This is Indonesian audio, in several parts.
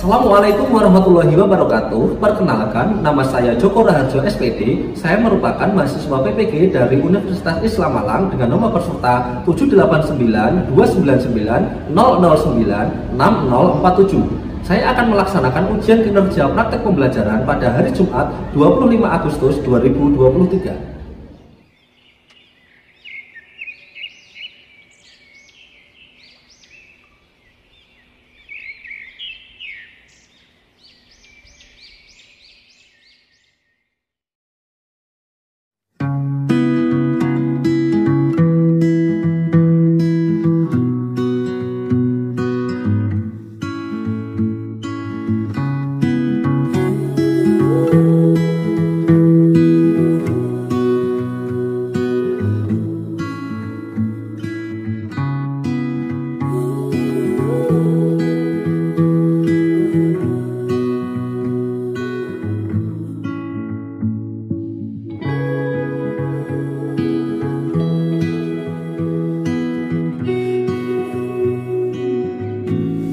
Assalamualaikum warahmatullahi wabarakatuh. Perkenalkan, nama saya Joko Raharjo SPD. Saya merupakan mahasiswa PPG dari Universitas Islam Malang dengan nomor peserta 789-299-009-6047. Saya akan melaksanakan ujian kinerja praktek pembelajaran pada hari Jumat 25 Agustus 2023.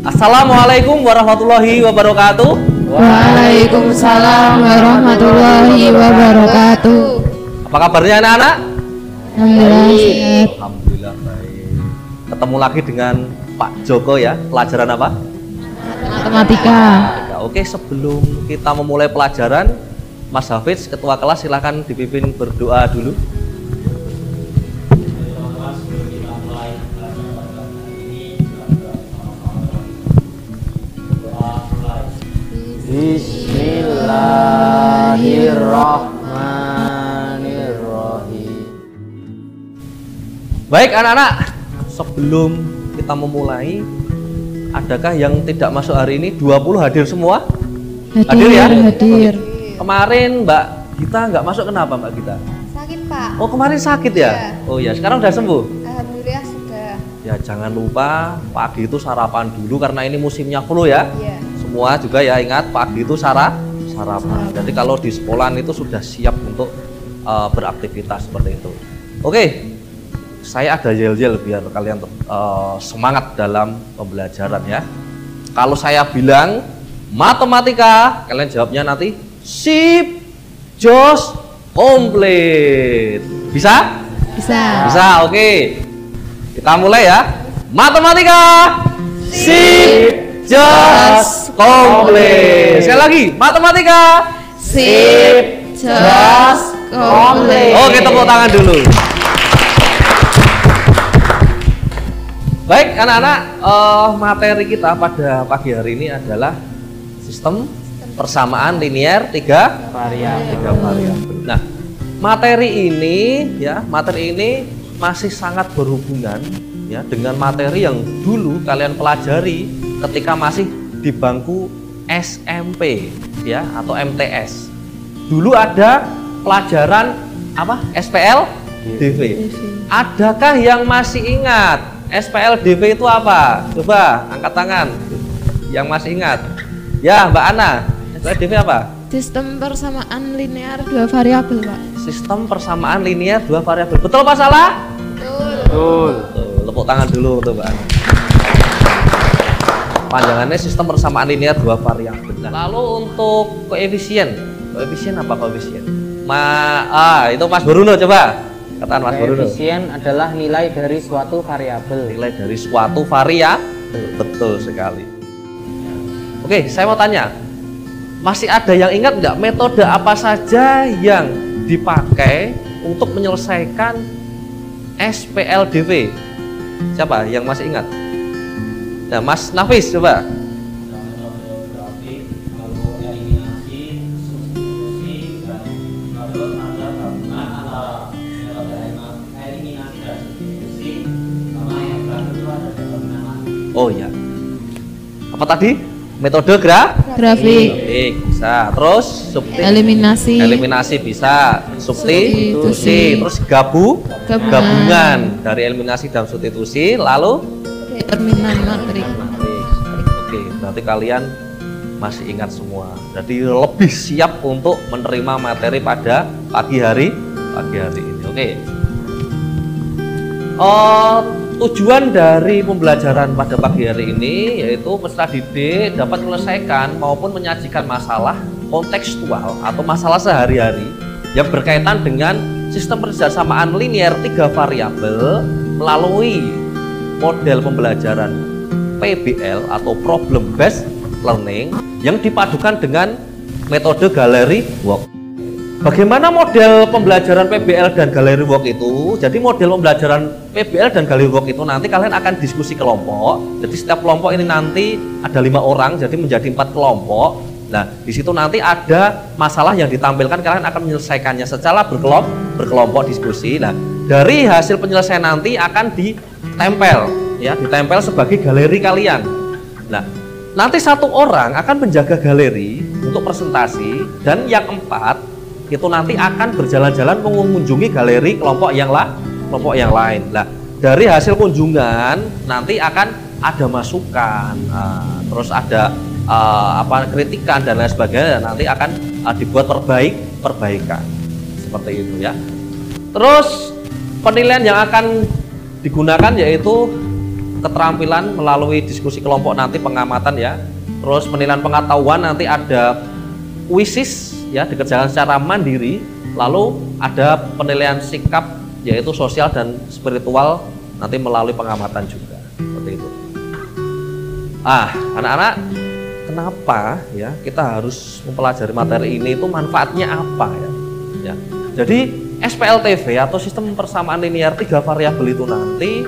Assalamualaikum warahmatullahi wabarakatuh. Waalaikumsalam warahmatullahi wabarakatuh. Apa kabarnya anak-anak? Alhamdulillah sehat. Alhamdulillah baik. Ketemu lagi dengan Pak Joko ya. Pelajaran apa? Matematika. Oke, sebelum kita memulai pelajaran, Mas Hafiz, ketua kelas, silahkan dipimpin berdoa dulu. Bismillahirrahmanirrahim. Baik anak-anak, sebelum kita memulai, adakah yang tidak masuk hari ini? 20 hadir semua? Hadir ya? Hadir. Kemarin Mbak Gita nggak masuk, kenapa Mbak Gita? Sakit Pak. Oh kemarin sakit ya? Iya. Oh ya, sekarang udah sembuh? Alhamdulillah sudah. Ya jangan lupa pagi itu sarapan dulu karena ini musimnya flu ya. Iya. Semua juga ya ingat pagi itu sarapan. Jadi kalau di sekolahan itu sudah siap untuk beraktivitas seperti itu. Oke, saya ada yel-yel biar kalian semangat dalam pembelajaran ya. Kalau saya bilang matematika, kalian jawabnya nanti sip, jos, komplit. Bisa? Bisa. Bisa, oke. Kita mulai ya. Matematika sip, jos, komplit. Sekali lagi, matematika Sip, jos, komplit. Oke, tepuk tangan dulu. Baik anak-anak, materi kita pada pagi hari ini adalah sistem persamaan linear tiga variabel. Nah, materi ini masih sangat berhubungan ya dengan materi yang dulu kalian pelajari ketika masih di bangku SMP ya atau MTS. Dulu ada pelajaran apa? SPLDV. Adakah yang masih ingat SPLDV itu apa? Coba angkat tangan yang masih ingat. Ya, Mbak Ana, SPLDV apa? Sistem persamaan linear dua variabel, Pak. Sistem persamaan linear dua variabel. Betul apa salah? Betul. Tepuk tangan dulu untuk Mbak Ana. Panjangannya sistem persamaan linear dua variabel. Lalu untuk koefisien apa koefisien? Itu Mas Bruno coba. Katakan Mas Bruno. Koefisien adalah nilai dari suatu variabel. Nilai dari suatu variabel. Betul sekali. Oke, saya mau tanya. Masih ada yang ingat nggak metode apa saja yang dipakai untuk menyelesaikan SPLDV? Siapa yang masih ingat? Nah, Mas Nafis coba. Oh ya. Apa tadi? Metode Grafik. Bisa. Terus eliminasi bisa. Substitusi. Terus gabungan dari eliminasi dan substitusi. Lalu determinan matrik. Oke, berarti kalian masih ingat semua. Jadi lebih siap untuk menerima materi pada pagi hari ini. Oke. tujuan dari pembelajaran pada pagi hari ini yaitu peserta didik dapat menyelesaikan maupun menyajikan masalah kontekstual atau masalah sehari-hari yang berkaitan dengan sistem persamaan linear 3 variabel melalui model pembelajaran PBL atau Problem Based Learning yang dipadukan dengan metode Gallery Walk. Bagaimana model pembelajaran PBL dan Gallery Walk itu? Jadi model pembelajaran PBL dan Gallery Walk itu nanti kalian akan diskusi kelompok. Jadi setiap kelompok ini nanti ada 5 orang, jadi menjadi 4 kelompok. Nah, di situ nanti ada masalah yang ditampilkan, kalian akan menyelesaikannya secara berkelompok diskusi. Nah, dari hasil penyelesaian nanti akan ditempel, ya, ditempel sebagai galeri kalian. Nah, nanti 1 orang akan menjaga galeri untuk presentasi dan yang 4 itu nanti akan berjalan-jalan mengunjungi galeri kelompok yang lain. Nah, dari hasil kunjungan nanti akan ada masukan, terus ada kritikan dan lain sebagainya, dan nanti akan dibuat perbaikan seperti itu ya. Terus penilaian yang akan digunakan yaitu keterampilan melalui diskusi kelompok nanti pengamatan ya. Terus penilaian pengetahuan nanti ada kuisis ya, dikerjakan secara mandiri, lalu ada penilaian sikap yaitu sosial dan spiritual nanti melalui pengamatan juga seperti itu. Anak-anak, kenapa ya kita harus mempelajari materi ini, itu manfaatnya apa ya? Jadi SPLTV atau sistem persamaan linear 3 variabel itu nanti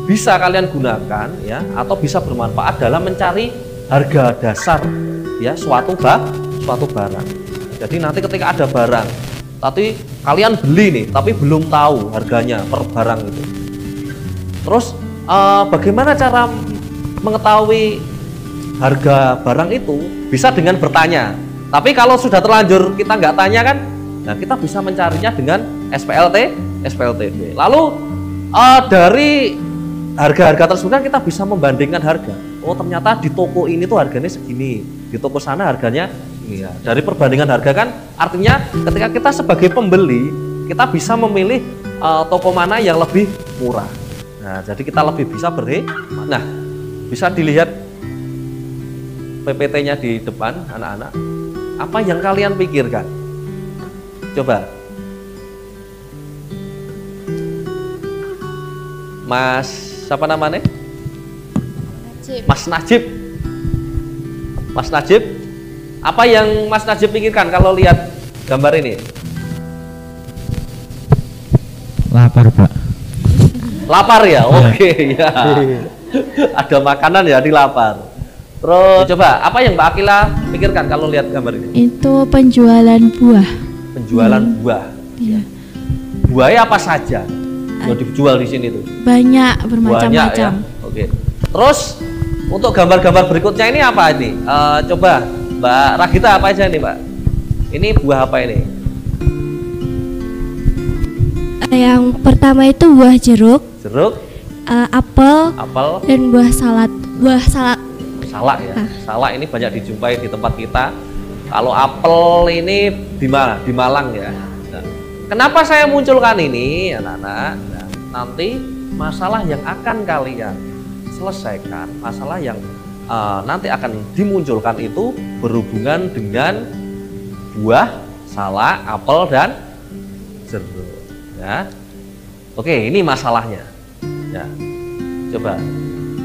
bisa kalian gunakan ya, atau bisa bermanfaat dalam mencari harga dasar ya suatu barang. Jadi nanti ketika ada barang, tapi kalian beli nih, tapi belum tahu harganya per barang itu. Terus bagaimana cara mengetahui harga barang itu? Bisa dengan bertanya. Tapi kalau sudah terlanjur kita nggak tanya kan, nah kita bisa mencarinya dengan SPLTV. Lalu dari harga-harga tersebut kan kita bisa membandingkan harga. Oh ternyata di toko ini tuh harganya segini, di toko sana harganya. Iya, dari perbandingan harga kan artinya ketika kita sebagai pembeli kita bisa memilih toko mana yang lebih murah. Nah, jadi kita lebih bisa berhemat. Nah, bisa dilihat PPT-nya di depan anak-anak. Apa yang kalian pikirkan? Coba. Mas, siapa namanya? Mas Najib. Mas Najib. Apa yang Mas Najib pikirkan kalau lihat gambar ini? Lapar, Pak. Lapar ya? Oke, ya. Ada makanan ya, di lapar. Terus coba, apa yang Mbak Akila pikirkan kalau lihat gambar ini? Itu penjualan buah. Penjualan buah. Iya. Buahnya apa saja yang dijual di sini tuh? Banyak, bermacam-macam. Ya? Oke. Terus untuk gambar-gambar berikutnya ini apa ini? Coba Mbak Ragita, apa aja nih Mbak? Ini buah apa ini? Yang pertama itu buah jeruk, apel, dan buah salak. Salak ya. Salak ini banyak dijumpai di tempat kita. Kalau apel ini di mana? Di Malang ya. Nah, kenapa saya munculkan ini, anak-anak? Nah, nanti masalah yang akan kalian selesaikan, masalah yang nanti akan dimunculkan itu berhubungan dengan buah, salak, apel, dan jeruk. Ya. Oke, ini masalahnya. Ya. Coba.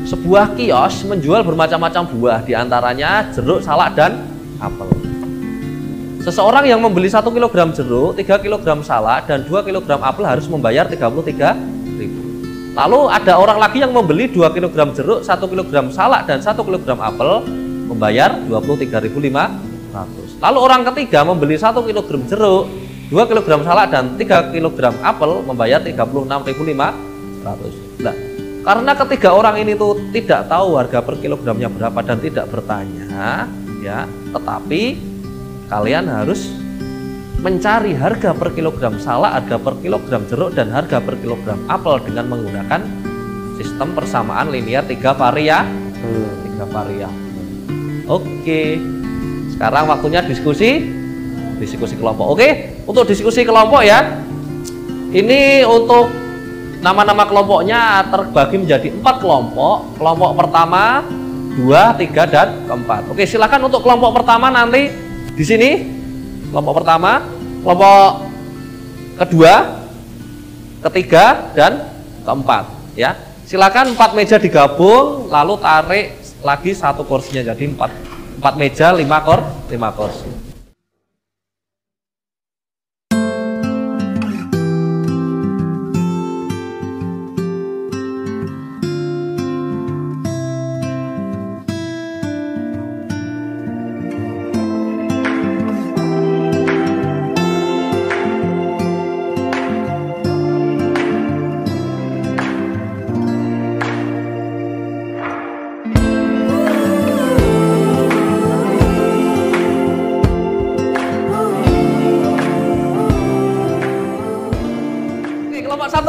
Sebuah kios menjual bermacam-macam buah, diantaranya jeruk, salak, dan apel. Seseorang yang membeli 1 kg jeruk, 3 kg salak, dan 2 kg apel harus membayar 33.000. Lalu ada orang lagi yang membeli 2 kg jeruk, 1 kg salak, dan 1 kg apel membayar 23.500. Lalu orang ketiga membeli 1 kg jeruk, 2 kg salak, dan 3 kg apel membayar 36.500. Nah, karena ketiga orang ini tuh tidak tahu harga per kilogramnya berapa dan tidak bertanya, ya, tetapi kalian harus mencari harga per kilogram salak, harga per kilogram jeruk, dan harga per kilogram apel dengan menggunakan sistem persamaan linear 3 variabel. Oke. Sekarang waktunya diskusi kelompok. Oke, untuk diskusi kelompok ya. Ini untuk nama-nama kelompoknya terbagi menjadi 4 kelompok. Kelompok pertama, 2, 3, dan keempat. Oke, silakan untuk kelompok pertama nanti di sini. Kelompok pertama, kelompok kedua, ketiga, dan keempat. Ya, silakan 4 meja digabung, lalu tarik lagi 1 kursinya. Jadi 4 meja, 5 kursi.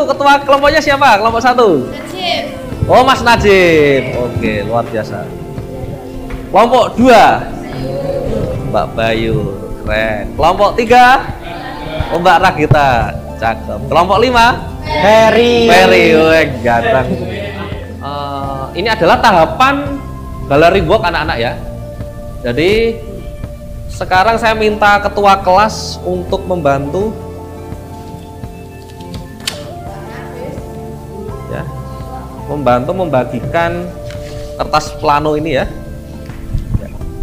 Ketua kelompoknya siapa? Kelompok 1? Najib. Oh, Mas Najib. Oke, luar biasa. Kelompok 2? Mbak Bayu. Keren. Kelompok 3? Oh, Mbak Ragita. Cakep. Kelompok 5? Ferry. Ganteng. Ini adalah tahapan gallery walk anak-anak ya. Jadi sekarang saya minta ketua kelas untuk membantu ya, membagikan kertas plano ini ya.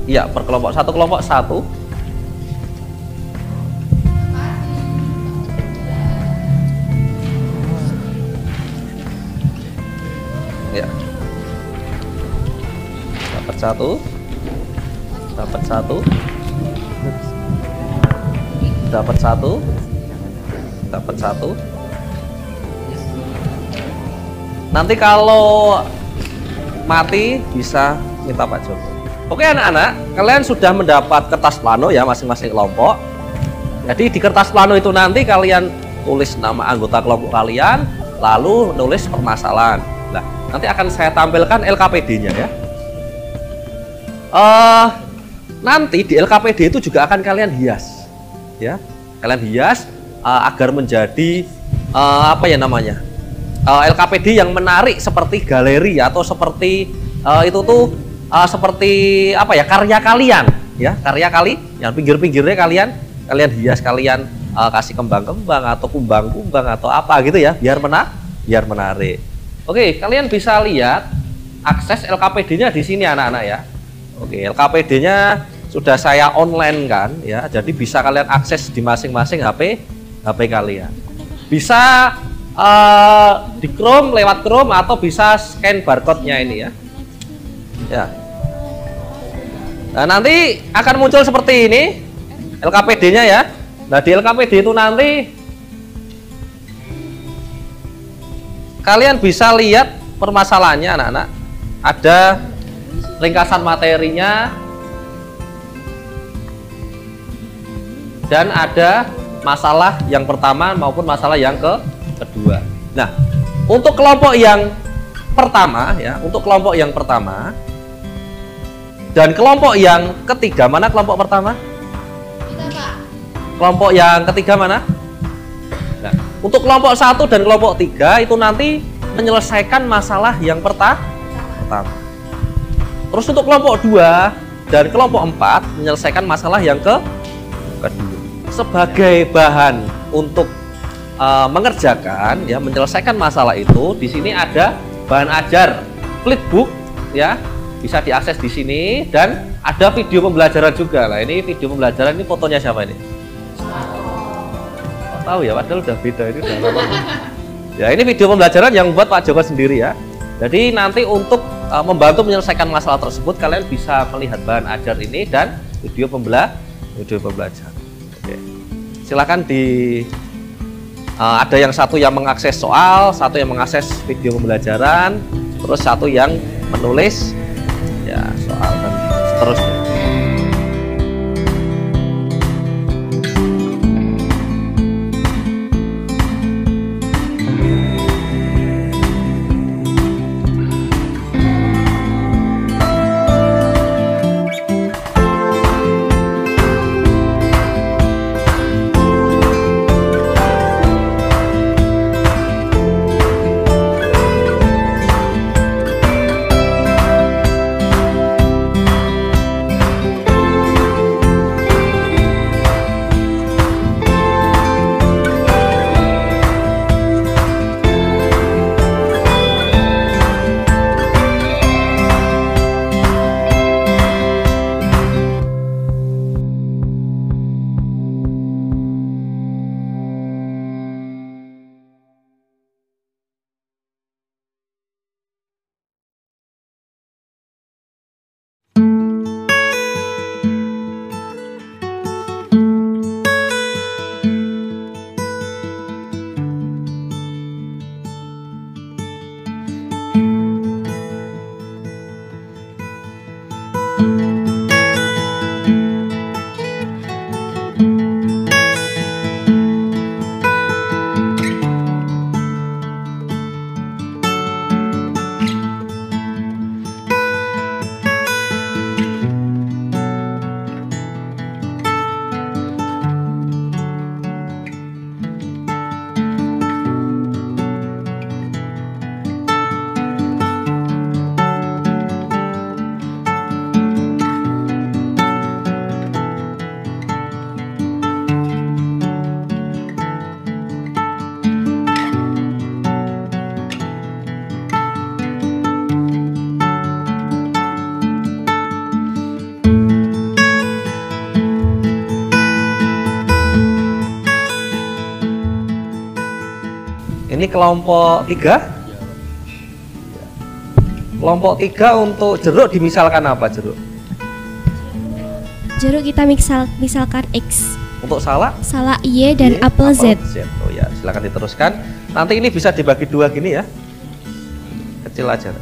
Iya, per kelompok 1, kelompok 1. Ya. Dapat 1. Dapat 1. Dapat 1. Dapat 1. Nanti kalau mati bisa minta Pak Joko. Oke anak-anak, kalian sudah mendapat kertas plano ya masing-masing kelompok. Jadi di kertas plano itu nanti kalian tulis nama anggota kelompok kalian, lalu nulis permasalahan. Nah, nanti akan saya tampilkan LKPD-nya ya. Nanti di LKPD itu juga akan kalian hias, ya. Kalian hias agar menjadi apa ya namanya? LKPD yang menarik seperti galeri atau seperti itu tuh seperti apa ya, karya kalian ya, karya yang pinggir-pinggirnya kalian hias, kalian kasih kembang-kembang atau kumbang-kumbang atau apa gitu ya, biar menarik. Oke, kalian bisa lihat akses LKPD-nya di sini anak-anak ya. Oke, LKPD-nya sudah saya online kan ya, jadi bisa kalian akses di masing-masing HP kalian. Bisa di Chrome, lewat Chrome, atau bisa scan barcode-nya ini ya. Ya. Nah, nanti akan muncul seperti ini LKPD-nya ya. Nah, di LKPD itu nanti kalian bisa lihat permasalahannya anak-anak. Ada ringkasan materinya dan ada masalah yang pertama maupun masalah yang kedua. Nah, untuk kelompok yang pertama ya, untuk kelompok yang pertama dan kelompok yang ketiga, mana kelompok pertama? Kelompok yang ketiga mana? Nah, untuk kelompok 1 dan kelompok 3 itu nanti menyelesaikan masalah yang pertama. Terus untuk kelompok 2 dan kelompok 4 menyelesaikan masalah yang kedua. Sebagai bahan untuk mengerjakan ya, menyelesaikan masalah itu, di sini ada bahan ajar flipbook ya, bisa diakses di sini, dan ada video pembelajaran juga. Nah, ini video pembelajaran, ini fotonya siapa ini? Oh, tahu ya, padahal udah beda ini udah lama. Ya, ini video pembelajaran yang buat Pak Joko sendiri ya. Jadi nanti untuk membantu menyelesaikan masalah tersebut, kalian bisa melihat bahan ajar ini dan video pembelajaran. Oke. Silakan ada yang satu yang mengakses soal, satu yang mengakses video pembelajaran, terus satu yang menulis ya soal dan seterusnya. ini kelompok 3. Kelompok 3 untuk jeruk dimisalkan apa jeruk? Jeruk kita misalkan X. Untuk salak? Salak Y dan apel Z. Oh ya, silakan diteruskan. Nanti ini bisa dibagi 2 gini ya. Kecil aja.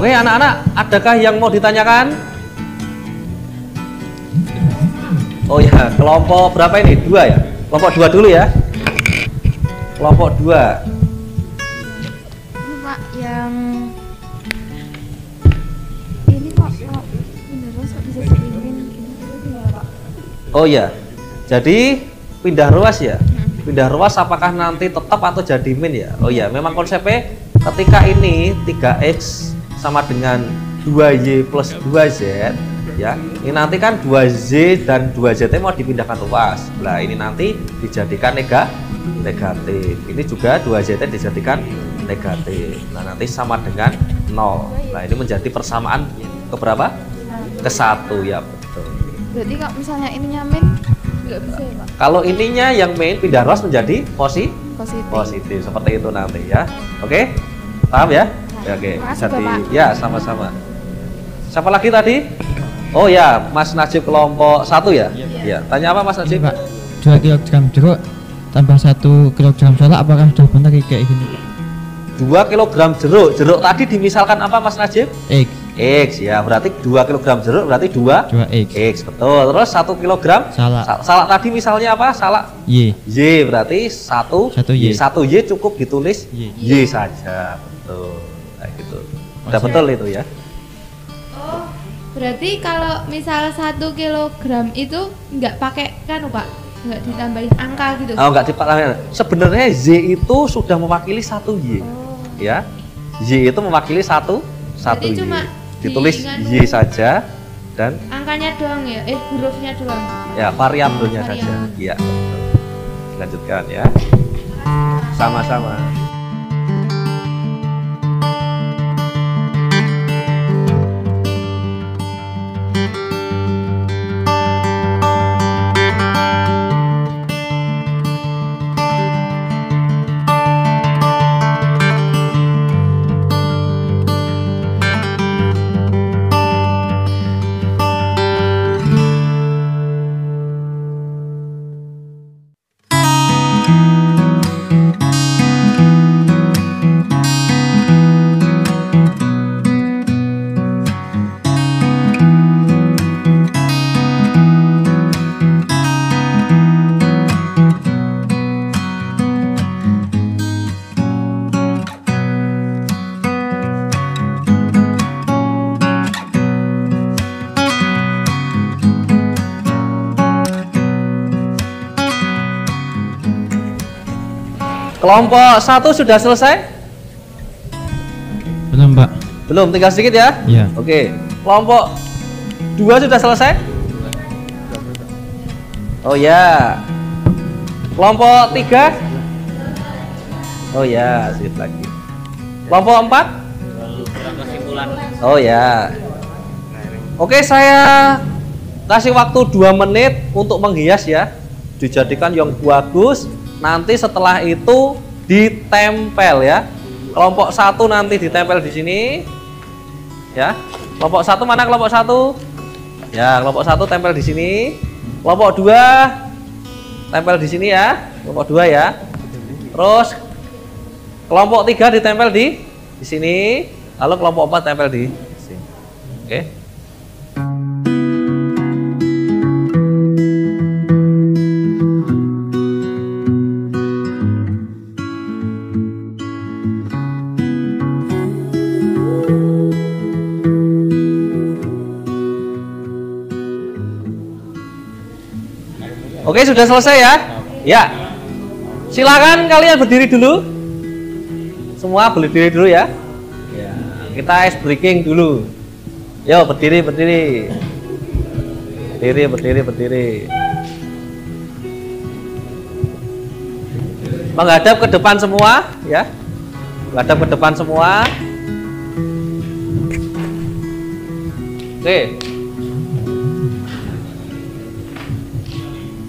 Oke anak-anak, adakah yang mau ditanyakan? Oh ya, kelompok berapa ini? 2 ya? Kelompok 2 dulu ya. Kelompok 2. Pak, yang ini kok pindah ruas kok bisa jadiin Pak? Oh ya, jadi pindah ruas ya? Pindah ruas apakah nanti tetap atau jadi min ya? Oh ya, memang konsepnya ketika ini 3X sama dengan 2Y plus 2Z ya, ini nanti kan 2Z dan 2Z mau dipindahkan ruas. Nah ini nanti dijadikan negatif, ini juga 2Z dijadikan negatif. Nah nanti sama dengan 0. Nah ini menjadi persamaan keberapa? Ke-1 ya, betul. Jadi kalau misalnya ininya min nggak bisa ya Pak? Kalau ininya yang main pindah ruas menjadi Positif. positif seperti itu nanti ya. Oke, paham ya? Ya, oke, Makasih, bisa Bapak. ya sama-sama. Siapa lagi tadi? Oh ya, Mas Najib kelompok 1 ya? Iya. Tanya apa Mas Najib? Pak, 2 kg jeruk tambah 1 kg salak, apakah sudah benar kayak gini? 2 kg jeruk tadi dimisalkan apa Mas Najib? X. X ya, berarti 2 kg jeruk berarti 2 X. X, betul. Terus 1 kg Salak. Salak tadi misalnya apa? Salak Y. Y berarti 1 Y. 1 Y cukup ditulis Y. Y saja, betul. Kayak gitu. Udah betul itu ya. Oh, berarti kalau misal 1 kilogram itu nggak pakai kan Pak? Nggak ditambahin angka gitu? Oh, enggak dipakai. Sebenarnya Z itu sudah mewakili 1 Y. Ya. Y itu mewakili 1 Jadi Y. cuma Ditulis diingat Y saja dan angkanya doang ya? Hurufnya doang? ya variabelnya Variabel. saja. Iya, betul. Lanjutkan ya. Sama-sama. Kelompok 1 sudah selesai? Belum, Pak. Belum, tinggal sedikit ya? Iya. Oke. Kelompok 2 sudah selesai? Oh ya. Kelompok 3? Oh ya, sedikit lagi. Kelompok 4? Oh ya. Oke, saya kasih waktu 2 menit untuk menghias ya. Dijadikan yang bagus. Nanti setelah itu ditempel ya. Kelompok 1 nanti ditempel di sini. Ya. Kelompok 1 mana kelompok 1? Ya, kelompok 1 tempel di sini. Kelompok 2 tempel di sini ya. Kelompok 2 ya. Terus kelompok 3 ditempel di sini. Lalu kelompok 4 tempel di sini. Oke. Oke, sudah selesai ya? Ya. Silakan kalian berdiri dulu. Semua berdiri dulu ya. Ya. Kita ice breaking dulu. Yo, berdiri. Berdiri. Menghadap ke depan semua, ya. Menghadap ke depan semua. Oke.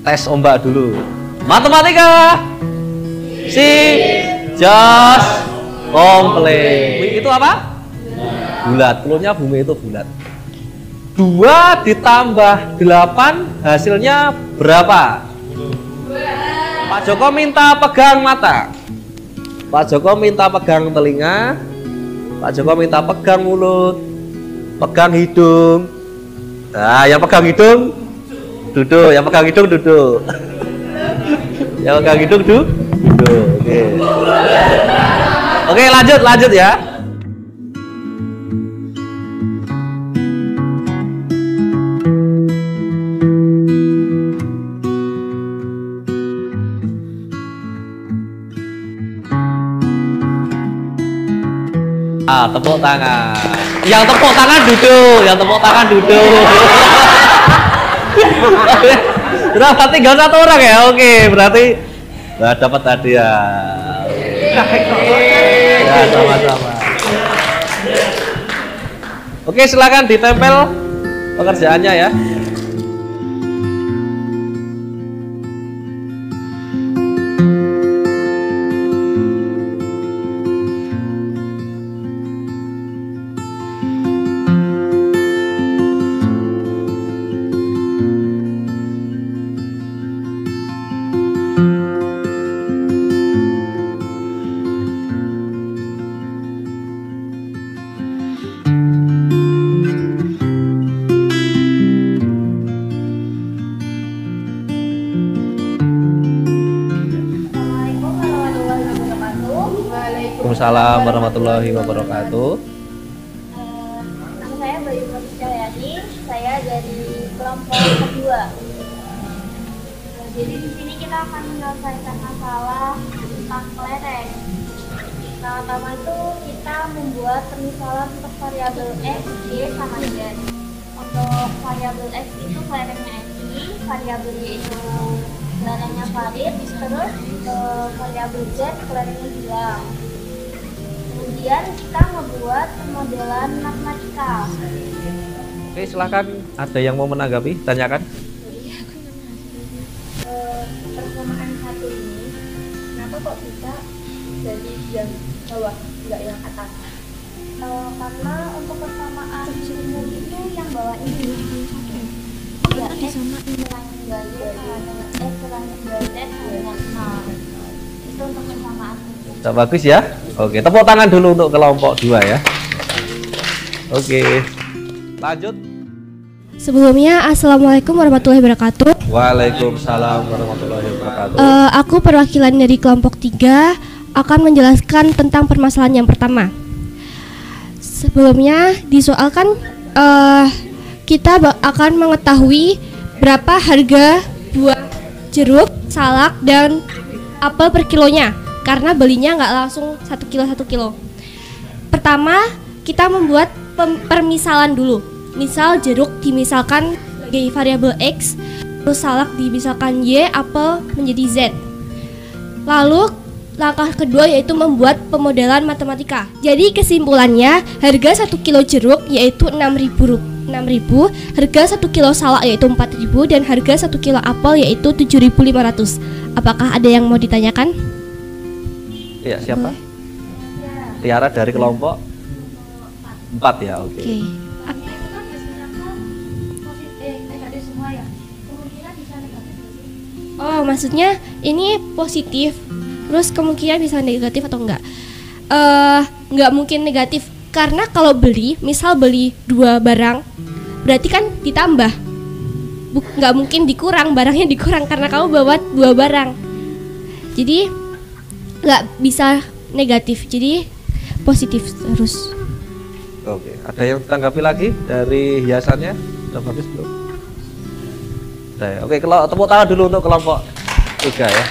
Tes ombak dulu. Matematika. Si jas komplit. Itu apa? Bulat. Telurnya bumi itu bulat. 2 ditambah 8 hasilnya berapa? Pak Joko minta pegang mata. Pak Joko minta pegang telinga. Pak Joko minta pegang mulut. Pegang hidung. Nah, yang pegang hidung duduk, yang pegang hidung duduk. Yang pegang hidung duduk. Oke. Oke, lanjut ya. Tepuk tangan. Yang tepuk tangan duduk, yang tepuk tangan duduk. Berarti tinggal 1 orang ya? Oke, berarti dapat hadiah. Ya, sama-sama. Oke, silakan ditempel pekerjaannya ya. Waalaikumsalam warahmatullahi wabarakatuh. Nama saya Bayu Mulyani, saya dari kelompok kedua. Jadi di sini kita akan menyelesaikan masalah tentang kelereng. Pertama itu kita membuat permisalan untuk variabel x, y sama z. Untuk variabel x itu kelerengnya x, variabel y itu kelerengnya Farid, terus variabel z kelerengnya Gilang. Kemudian kita membuat pemodelan matematika. Oke, silakan. Ada yang mau menanggapi? Tanyakan. Persamaan satu ini, kenapa kok bisa jadi yang bawah, nggak yang atas? Karena untuk persamaan umum itu yang bawah ini ya x kurangin 2z dengan x kurangin 2z dengan 0. Itu untuk persamaan umum. Sudah bagus ya. Oke, tepuk tangan dulu untuk kelompok 2 ya. Oke, lanjut. Sebelumnya, Assalamualaikum warahmatullahi wabarakatuh. Waalaikumsalam warahmatullahi wabarakatuh. Aku perwakilan dari kelompok 3 akan menjelaskan tentang permasalahan yang pertama. Sebelumnya disoalkan kita akan mengetahui berapa harga buah jeruk, salak, dan apel per kilonya. Karena belinya nggak langsung 1 kilo. Pertama, kita membuat permisalan dulu. Misal jeruk dimisalkan sebagai variabel x, terus salak dimisalkan y, apel menjadi z. Lalu langkah kedua yaitu membuat pemodelan matematika. Jadi kesimpulannya, harga 1 kilo jeruk yaitu 6.000, harga 1 kilo salak yaitu 4.000, dan harga 1 kilo apel yaitu 7.500. Apakah ada yang mau ditanyakan? Ya, siapa? Tiara dari kelompok 4 ya, oke. Oh, maksudnya ini positif, terus kemungkinan bisa negatif atau enggak? Enggak mungkin negatif, karena kalau beli, misal beli 2 barang, berarti kan ditambah. Nggak mungkin dikurang, barangnya dikurang karena kamu bawa 2 barang. Jadi nggak bisa negatif, jadi positif terus. Oke, ada yang tanggapi lagi dari hiasannya? Sudah habis belum? Sudah ya. Oke, kalau tepuk tangan dulu untuk kelompok 3 ya.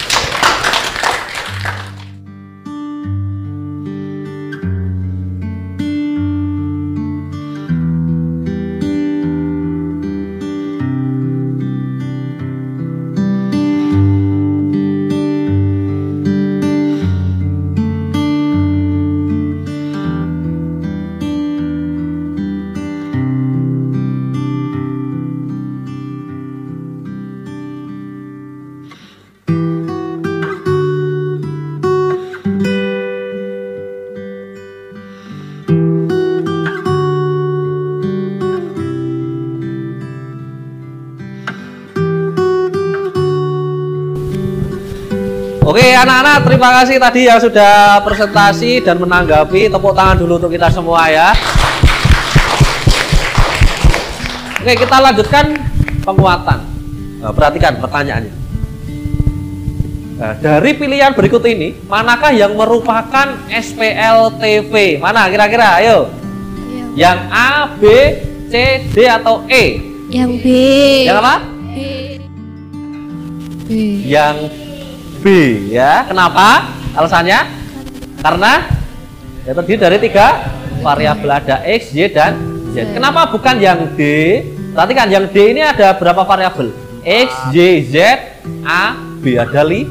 Oke anak-anak, terima kasih tadi yang sudah presentasi dan menanggapi. Tepuk tangan dulu untuk kita semua ya. Oke, kita lanjutkan penguatan. Nah, perhatikan pertanyaannya. Nah, dari pilihan berikut ini, manakah yang merupakan SPLTV? Mana kira-kira? Ayo. Yang A, B, C, D atau E? Yang B. Yang apa? B. Yang B ya. Kenapa? Alasannya? Karena ya terdiri dari 3 variabel, ada X, Y, dan Z. Kenapa bukan yang D? Perhatikan yang D ini ada berapa variabel? X, Y, Z, A, B. Ada 5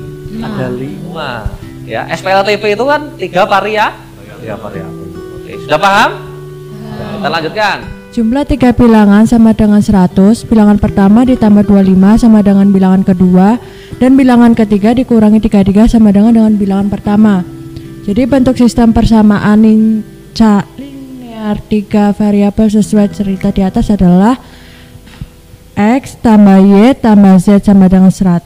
ya. SPLTV itu kan 3 variabel. Oke, sudah paham? Kita lanjutkan. Jumlah 3 bilangan sama dengan 100. Bilangan pertama ditambah 25 sama dengan bilangan kedua, dan bilangan ketiga dikurangi 33 sama dengan bilangan pertama. Jadi bentuk sistem persamaan linear 3 variabel sesuai cerita di atas adalah X tambah Y tambah Z sama dengan 100,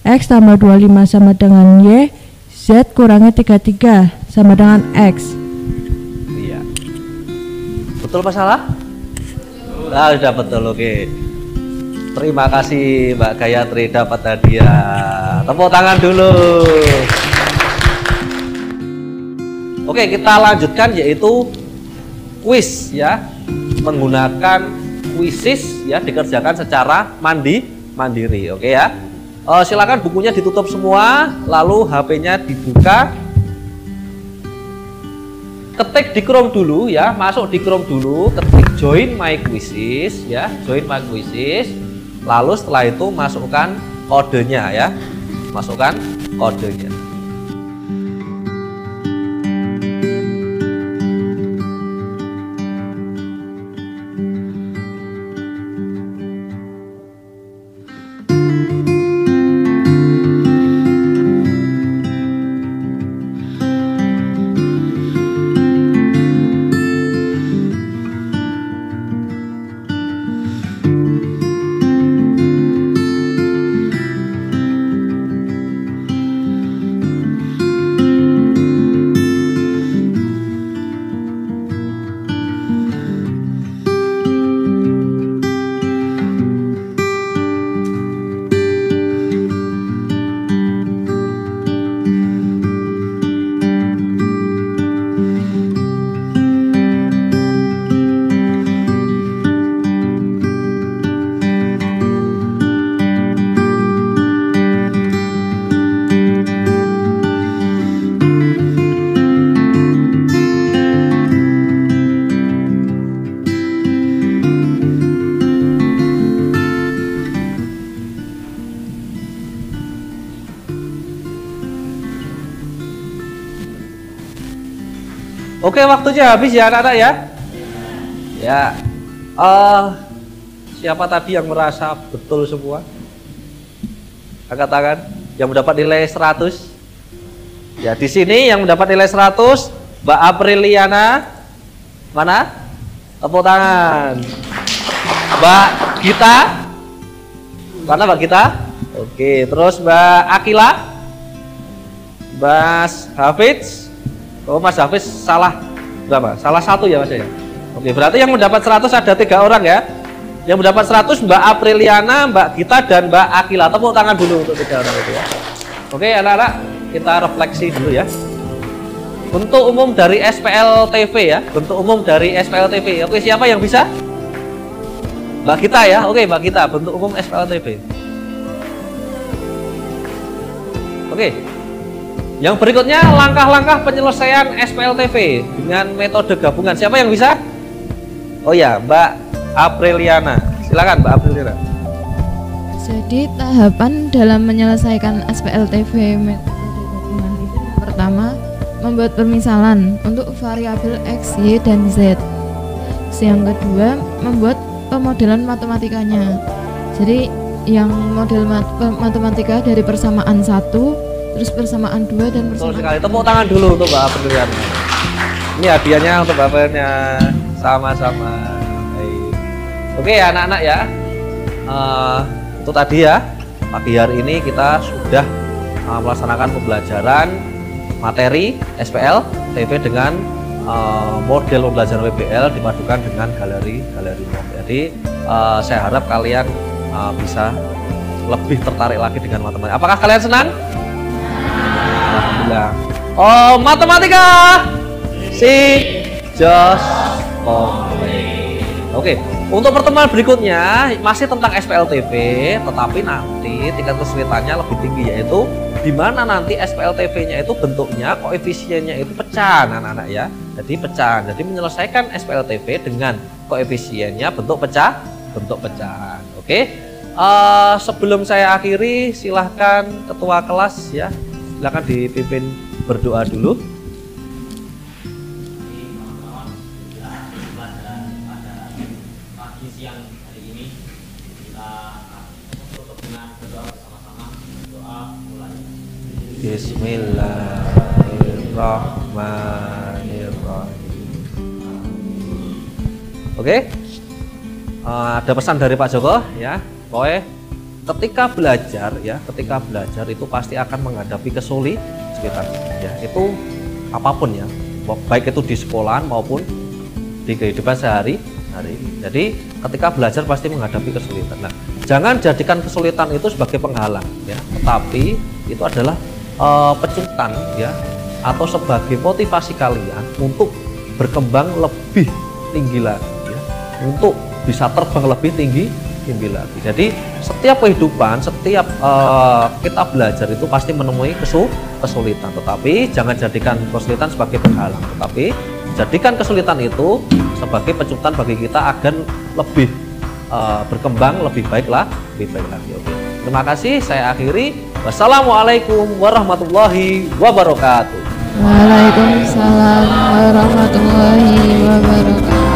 X tambah 25 sama dengan Y, Z kurangi 33 sama dengan X. Iya. Betul apa salah? Ah, sudah betul, oke. Terima kasih Mbak Gayatri dapat hadiah. Tepuk tangan dulu. Oke, kita lanjutkan yaitu kuis ya. Menggunakan kuisis ya, dikerjakan secara mandiri. Oke ya. Silakan bukunya ditutup semua, lalu HP-nya dibuka. Ketik di Chrome dulu ya, masuk di Chrome dulu, ketik join my quizzes ya, join my quizzes. Lalu setelah itu masukkan kodenya ya, masukkan kodenya. Oke, waktunya habis ya anak-anak ya. Ya, siapa tadi yang merasa betul semua? Angkat tangan. Yang mendapat nilai 100. Ya, di sini yang mendapat nilai 100 Mbak Apriliana. Mana? Tepuk tangan. Mbak Gita. Mana Mbak Gita? Oke, terus Mbak Akila. Mas Hafiz. Oh, Mas Hafiz salah berapa? Salah 1 ya Mas ya? Oke, berarti yang mendapat 100 ada 3 orang ya. Yang mendapat 100 Mbak Apriliana, Mbak Gita, dan Mbak Akila. Tepuk tangan dulu untuk 3 orang itu ya. Oke anak-anak, kita refleksi dulu ya. Bentuk umum dari SPLTV ya. Bentuk umum dari SPLTV. Oke, siapa yang bisa? Mbak Gita ya. Oke, Mbak Gita, bentuk umum SPLTV. Oke. Yang berikutnya langkah-langkah penyelesaian SPLTV dengan metode gabungan. Siapa yang bisa? Oh ya, Mbak Apriliana. Silakan Mbak Apriliana. Jadi tahapan dalam menyelesaikan SPLTV metode gabungan itu pertama membuat permisalan untuk variabel X, Y, dan Z. Yang kedua membuat pemodelan matematikanya. Jadi yang model matematika dari persamaan 1, terus persamaan 2 dan persamaan. Betul sekali. Tepuk tangan dulu untuk Mbak Apriliana. Ini hadiahnya untuk Bapaknya. Sama-sama. Baik. Oke anak-anak ya. Itu tadi ya. Pagi hari ini kita sudah melaksanakan pembelajaran materi SPL TV dengan model pembelajaran PBL dipadukan dengan galeri umum. Jadi saya harap kalian bisa lebih tertarik lagi dengan matematika. Apakah kalian senang? Alhamdulillah. Oh, matematika just complete. Oke, untuk pertemuan berikutnya masih tentang SPLTV, tetapi nanti tingkat kesulitannya lebih tinggi, yaitu di mana nanti SPLTV-nya itu bentuknya koefisiennya itu pecahan, anak-anak ya. Jadi pecahan. Jadi menyelesaikan SPLTV dengan koefisiennya bentuk pecahan. Oke. Sebelum saya akhiri, silahkan ketua kelas ya, silahkan dipimpin berdoa dulu. Bismillahirrahmanirrahim. Oke. Ada pesan dari Pak Joko ya. Pokoknya ketika belajar itu pasti akan menghadapi kesulitan ya, itu apapun ya, baik itu di sekolahan maupun di kehidupan sehari-hari. Jadi ketika belajar pasti menghadapi kesulitan. Nah, jangan jadikan kesulitan itu sebagai penghalang ya, tetapi itu adalah pecutan ya, atau sebagai motivasi kalian untuk berkembang lebih tinggi lagi ya, untuk bisa terbang lebih tinggi lagi. Jadi setiap kehidupan, setiap kita belajar itu pasti menemui kesulitan, tetapi jangan jadikan kesulitan sebagai penghalang, tetapi jadikan kesulitan itu sebagai pecutan bagi kita agar lebih berkembang lebih baik lagi. Oke. Terima kasih, saya akhiri. Wassalamualaikum warahmatullahi wabarakatuh. Waalaikumsalam warahmatullahi wabarakatuh.